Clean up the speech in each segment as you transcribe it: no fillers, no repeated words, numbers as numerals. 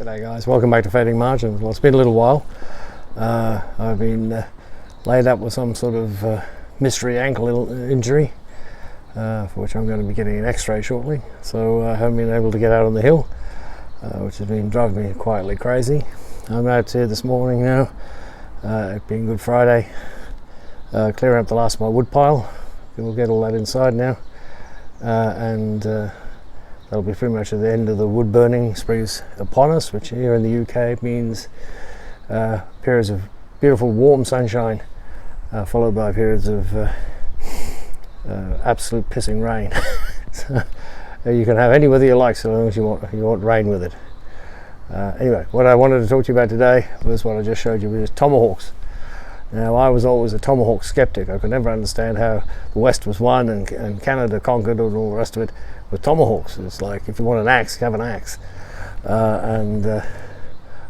G'day guys, welcome back to Fading Margins. Well, it's been a little while. I've been laid up with some sort of mystery ankle injury, for which I'm going to be getting an x-ray shortly. So I haven't been able to get out on the hill, which has been driving me quietly crazy. I'm out here this morning now, it being Good Friday, clearing up the last of my wood pile. We'll get all that inside now, and that'll be pretty much at the end of the wood burning sprees upon us, which here in the UK means periods of beautiful warm sunshine, followed by periods of absolute pissing rain. So you can have any weather you like, so long as you want rain with it. Anyway, what I wanted to talk to you about today was what I just showed you, which is tomahawks. Now, I was always a tomahawk skeptic. I could never understand how the West was won and Canada conquered and all the rest of it with tomahawks. It's like, if you want an axe, have an axe. I've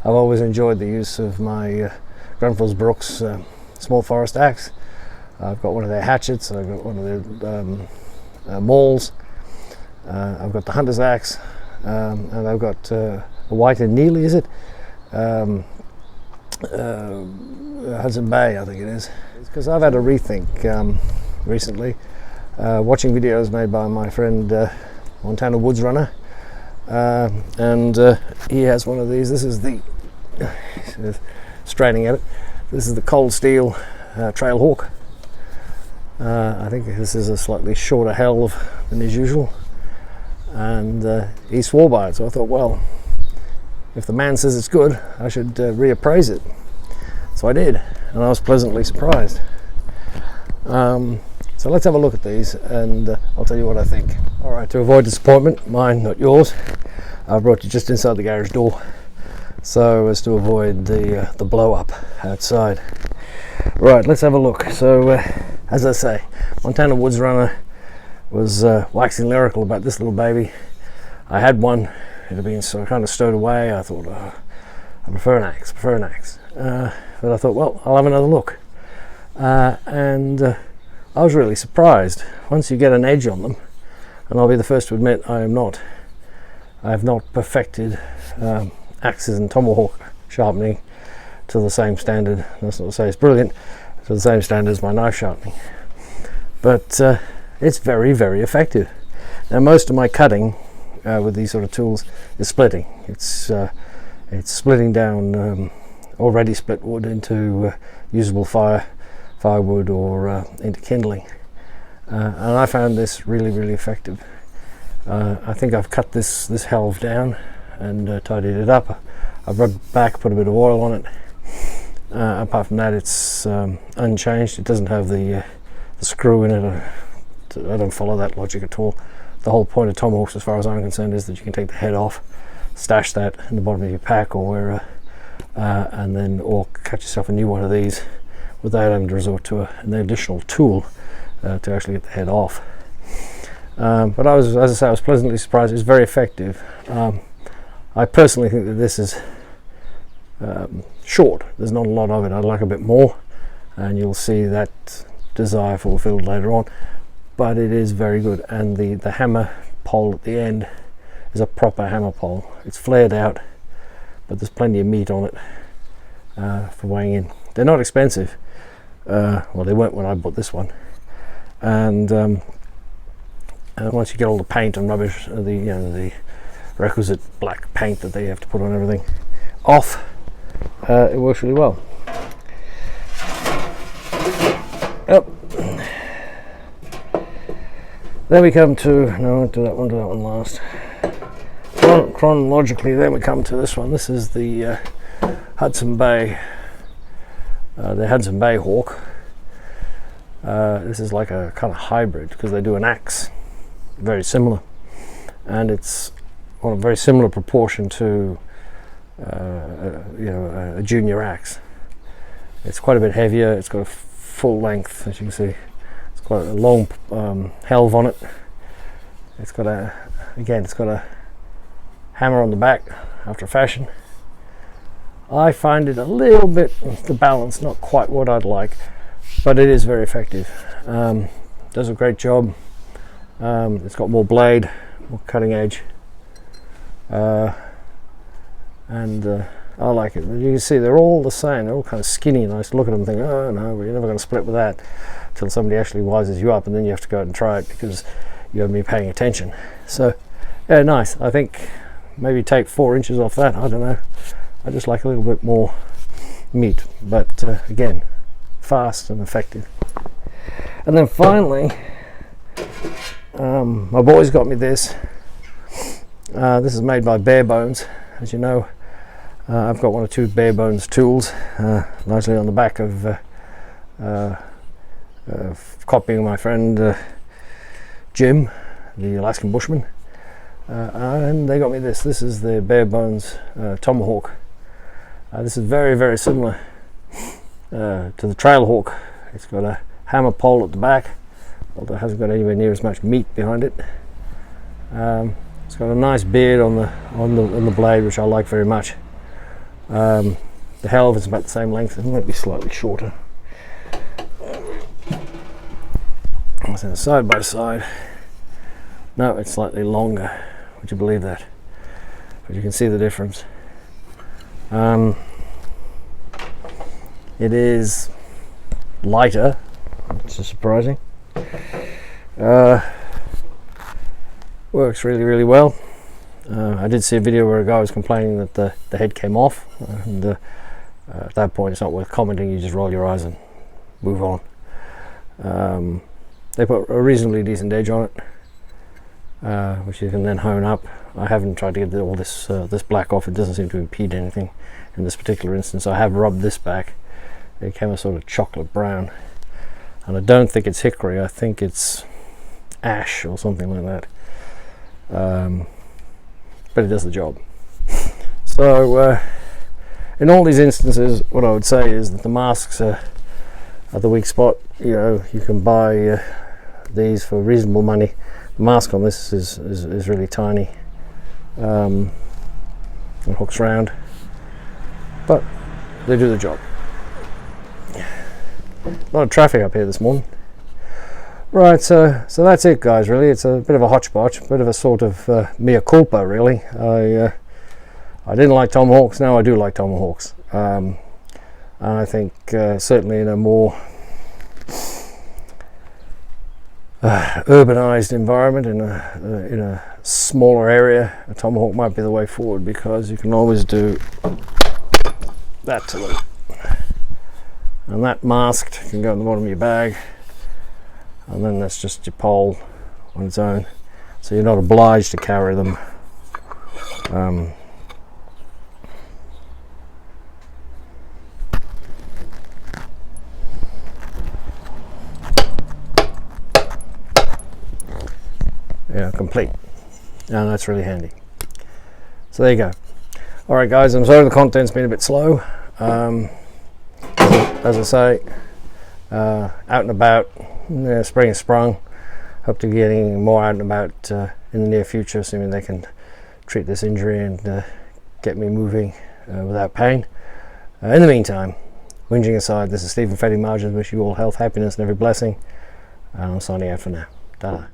always enjoyed the use of my Grenfell's Brooks small forest axe. I've got one of their hatchets, I've got one of their mauls, I've got the hunter's axe, and I've got a white and Neely, is it? Hudson Bay, I think it is. It's because I've had a rethink recently, watching videos made by my friend Montana Woods Runner, and he has one of these. This is the straining at it. This is the Cold Steel Trail Hawk. I think this is a slightly shorter helve than is usual, and he swore by it. So I thought, well, if the man says it's good, I should reappraise it. So I did, and I was pleasantly surprised. So let's have a look at these, and I'll tell you what I think. All right, to avoid disappointment, mine, not yours, I brought you just inside the garage door, so as to avoid the blow up outside. Right, let's have a look. So, as I say, Montana Woods Runner was waxing lyrical about this little baby. I had one. It had been so kind of stowed away. I thought, I prefer an axe. But I thought, well, I'll have another look. And I was really surprised. Once you get an edge on them, and I'll be the first to admit I have not perfected axes and tomahawk sharpening to the same standard. That's not to say it's brilliant, to the same standard as my knife sharpening. But it's very, very effective. Now, most of my cutting with these sort of tools is splitting. It's splitting down already split wood into usable firewood or into kindling, and I found this really, really effective. I think I've cut this helve down and tidied it up. I've rubbed back, put a bit of oil on it. Apart from that, it's unchanged. It doesn't have the screw in it. I don't follow that logic at all. The whole point of tomahawks, as far as I'm concerned, is that you can take the head off, stash that in the bottom of your pack or wherever, and then or cut yourself a new one of these without having to resort to an additional tool to actually get the head off. But as I say, I was pleasantly surprised. It's very effective. I personally think that this is short. There's not a lot of it. I'd like a bit more, and you'll see that desire fulfilled later on. But it is very good, and the hammer pole at the end is a proper hammer pole. It's flared out, but there's plenty of meat on it for weighing in. They're not expensive. Well, they weren't when I bought this one. And once you get all the paint and rubbish, the requisite black paint that they have to put on everything off, it works really well. Yep. Then we come to, no, do that one last. Chronologically, then we come to this one. This is the Hudson Bay Hawk. This is like a kind of hybrid because they do an axe, very similar, and it's on a very similar proportion to a junior axe. It's quite a bit heavier. It's got a full length, as you can see. It's got a long helve on it. It's got a hammer on the back after a fashion. I find it a little bit, the balance not quite what I'd like, but it is very effective. Does a great job. It's got more blade, more cutting edge, and I like it. You can see they're all the same. They're all kind of skinny, and I just look at them and think, oh no, well, you're never going to split with that, until somebody actually wises you up, and then you have to go out and try it because you haven't been paying attention. So yeah, nice. I think maybe take 4 inches off that. I don't know. I just like a little bit more meat, but again, fast and effective. And then finally, my boys got me this. This is made by Bare Bones. As you know, I've got 1 or 2 Bare Bones tools, largely on the back of copying my friend Jim, the Alaskan bushman, and they got me this. This is the Bare Bones Tomahawk. This is very, very similar to the Trailhawk. It's got a hammer pole at the back, although it hasn't got anywhere near as much meat behind it. It's got a nice beard on the blade, which I like very much. The helve is about the same length. It might be slightly shorter. So side by side, no, it's slightly longer. Would you believe that? But you can see the difference. It is lighter, which is surprising. Works really, really well. I did see a video where a guy was complaining that the head came off, and at that point it's not worth commenting. You just roll your eyes and move on. They put a reasonably decent edge on it, which you can then hone up. I haven't tried to get all this black off. It doesn't seem to impede anything in this particular instance. I have rubbed this back. It became a sort of chocolate brown, and I don't think it's hickory. I think it's ash or something like that. But it does the job. So in all these instances, what I would say is that the masks are the weak spot. You know, you can buy these for reasonable money. The mask on this is really tiny. It hooks round, but they do the job. A lot of traffic up here this morning. Right, so that's it, guys. Really, it's a bit of a hodgepodge, a bit of a sort of mea culpa, really. I didn't like Tomahawks. Now I do like Tomahawks. And I think certainly in a more urbanized environment, in a smaller area, a Tomahawk might be the way forward, because you can always do that to them, and that masked can go in the bottom of your bag, and then that's just your pole on its own, so you're not obliged to carry them. Yeah, complete, and that's really handy. So there you go. All right, guys, I'm sorry the content's been a bit slow. As I say, out and about. Spring has sprung. Hope to be getting more out and about in the near future, assuming they can treat this injury and get me moving without pain. In the meantime, whinging aside, this is Stephen Fetty Margins. Wish you all health, happiness, and every blessing. And I'm signing out for now. Ta-da.